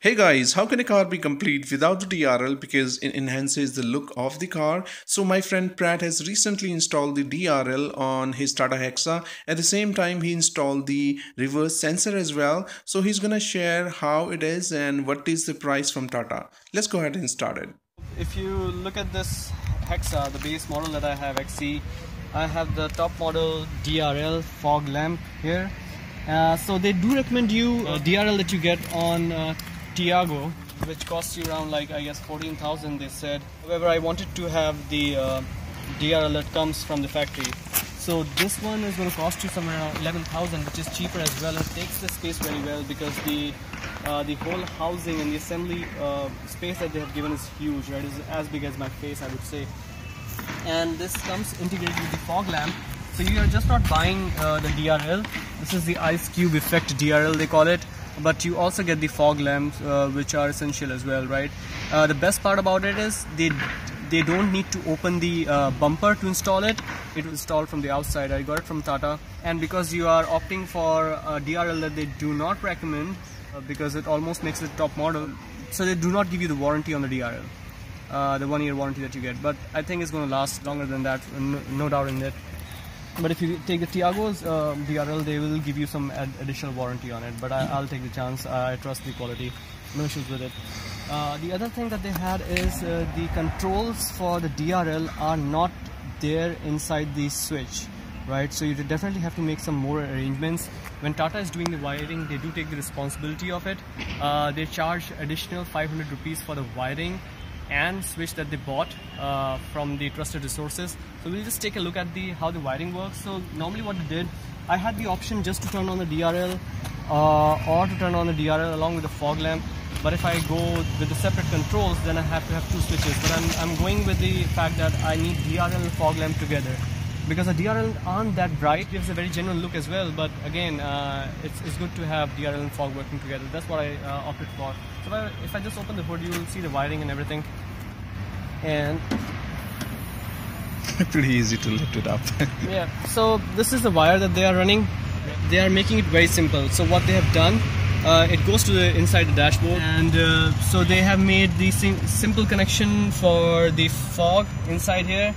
Hey guys, how can a car be complete without the DRL because it enhances the look of the car? So my friend Prat has recently installed the DRL on his Tata Hexa. At the same time, he installed the reverse sensor as well. So he's gonna share how it is and what is the price from Tata. Let's go ahead and start it. If you look at this Hexa, the base model that I have XE, I have the top model DRL fog lamp here. So they do recommend you DRL that you get on Tiago, which costs you around like I guess 14,000 they said. However, I wanted to have the DRL that comes from the factory. So this one is going to cost you somewhere around 11,000, which is cheaper as well and takes the space very well because the whole housing and the assembly space that they have given is huge, right? It's as big as my face, I would say. And this comes integrated with the fog lamp. So you are just not buying the DRL. This is the ice cube effect DRL they call it. But you also get the fog lamps, which are essential as well, right? The best part about it is they don't need to open the bumper to install it. It was installed from the outside. I got it from Tata. And because you are opting for a DRL that they do not recommend, because it almost makes it top model, so they do not give you the warranty on the DRL, the 1-year warranty that you get. But I think it's going to last longer than that, no doubt in it. But if you take the Tiago's DRL, they will give you some additional warranty on it. But I'll take the chance. I trust the quality. No issues with it. The other thing that they had is the controls for the DRL are not there inside the switch, right? So you definitely have to make some more arrangements. When Tata is doing the wiring, they do take the responsibility of it. They charge additional 500 rupees for the wiring and switch that they bought from the trusted resources. So we'll just take a look at how the wiring works. So normally what they did, I had the option just to turn on the DRL or to turn on the DRL along with the fog lamp. But if I go with the separate controls, then I have to have two switches. But I'm going with the fact that I need DRL and fog lamp together, because the DRL aren't that bright. It gives a very genuine look as well. But again, it's good to have DRL and fog working together. That's what I opted for. So if I just open the hood, you will see the wiring and everything. And Pretty easy to lift it up. yeah, so this is the wire that they are running. They are making it very simple. So what they have done, it goes to the inside the dashboard, and so they have made the simple connection for the fog inside here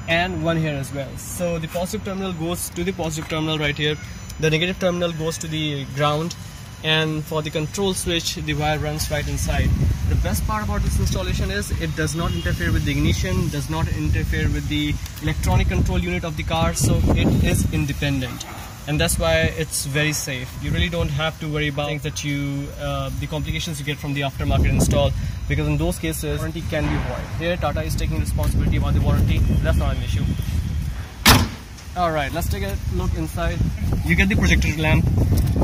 and one here as well. So the positive terminal goes to the positive terminal right here, the negative terminal goes to the ground, and for the control switch the wire runs right inside. The best part about this installation is it does not interfere with the ignition, does not interfere with the electronic control unit of the car, so it is independent. And that's why it's very safe. You really don't have to worry about things that the complications you get from the aftermarket install, because in those cases warranty can be void. Here Tata is taking responsibility about the warranty. That's not an issue. Alright, let's take a look inside. You get the projector lamp,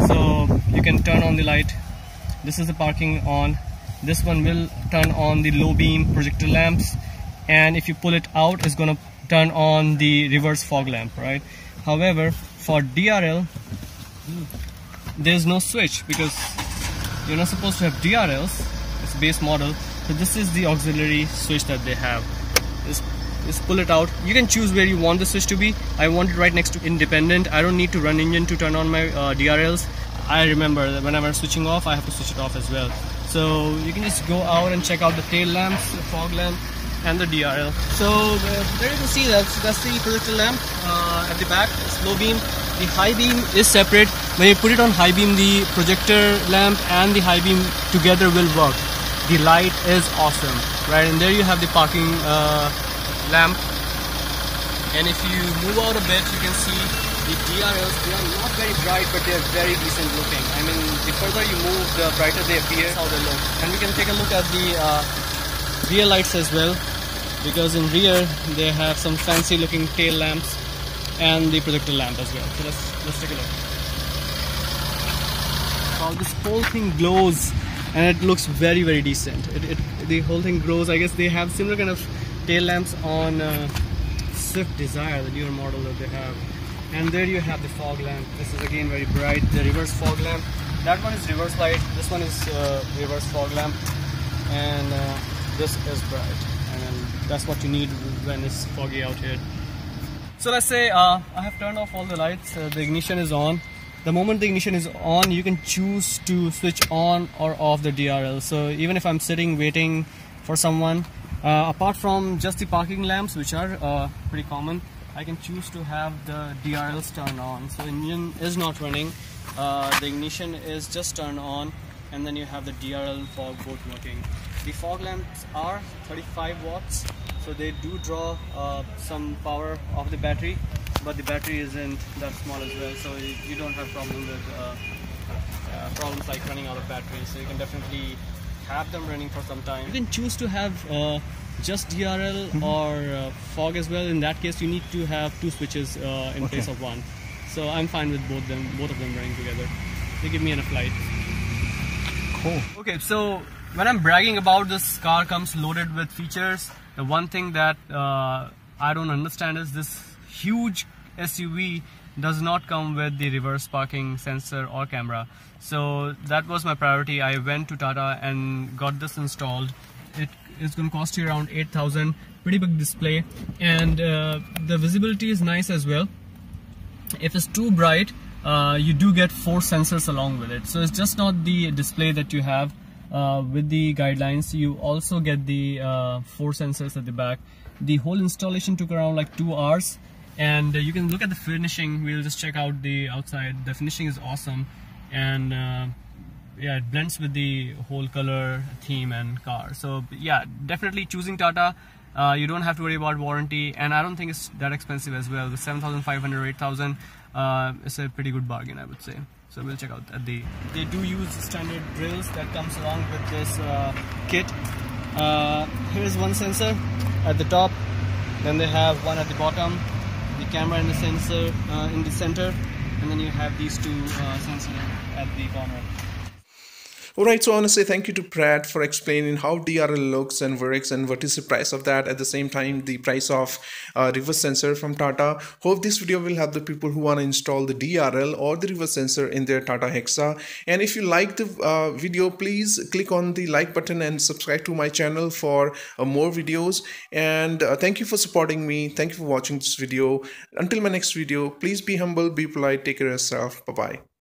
so you can turn on the light. This is the parking on. This one will turn on the low beam projector lamps, and if you pull it out, it's gonna turn on the reverse fog lamp, right? However, for DRL, there's no switch because you're not supposed to have DRLs. It's base model. So this is the auxiliary switch that they have. Just pull it out. You can choose where you want the switch to be. I want it right next to independent. I don't need to run engine to turn on my DRLs. I remember that whenever I'm switching off, I have to switch it off as well. So you can just go out and check out the tail lamps, the fog lamp, and the DRL. So there you can see that's the projector lamp at the back. It's low beam. The high beam is separate. When you put it on high beam, the projector lamp and the high beam together will work. The light is awesome, right? And there you have the parking lamp. And if you move out a bit, you can see the DRLs. They are not very bright, but they are very decent looking. I mean, the further you move, the brighter they appear. That's how they look. And we can take a look at the rear lights as well, because in rear they have some fancy looking tail lamps and the projector lamp as well. So let's take a look. How this whole thing glows, and it looks very, very decent. The whole thing glows. I guess they have similar kind of tail lamps on Swift Desire, the newer model that they have. And there you have the fog lamp. This is again very bright. The reverse fog lamp. That one is reverse light. This one is reverse fog lamp, and this is bright. And that's what you need when it's foggy out here. So let's say I have turned off all the lights. The ignition is on. the moment the ignition is on, you can choose to switch on or off the DRL. So even if I'm sitting waiting for someone, apart from just the parking lamps, which are pretty common, I can choose to have the DRLs turned on. So engine is not running, the ignition is just turned on, and then you have the DRL and fog both working. The fog lamps are 35 watts, so they do draw some power off the battery, but the battery isn't that small as well, so you don't have problems like running out of battery. So you can definitely have them running for some time. You can choose to have just DRL or fog as well. In that case, you need to have two switches in place of one. So I'm fine with both of them running together. They give me enough light. Cool. Okay, so when I'm bragging about this car comes loaded with features, the one thing that I don't understand is this huge SUV does not come with the reverse parking sensor or camera. So that was my priority. I went to Tata and got this installed. It is going to cost you around 8,000. Pretty big display, and the visibility is nice as well. If it's too bright, you do get 4 sensors along with it. So it's just not the display that you have with the guidelines. You also get the 4 sensors at the back. The whole installation took around like 2 hours, and you can look at the finishing. We'll just check out the outside. The finishing is awesome, and yeah, it blends with the whole color theme and car. So yeah, definitely choosing Tata. You don't have to worry about warranty, and I don't think it's that expensive as well. The 7,500 or 8,000 is a pretty good bargain, I would say. So we'll check out at the. They do use standard drills that comes along with this kit. Here's one sensor at the top, then they have one at the bottom, the camera and the sensor in the center, and then you have these 2 sensors at the corner. Alright, so I want to say thank you to Prat for explaining how DRL looks and works and what is the price of that. At the same time, the price of reverse sensor from Tata. Hope this video will help the people who want to install the DRL or the reverse sensor in their Tata Hexa. And if you like the video, please click on the like button and subscribe to my channel for more videos. And thank you for supporting me. Thank you for watching this video. Until my next video, please be humble, be polite, take care of yourself. Bye-bye.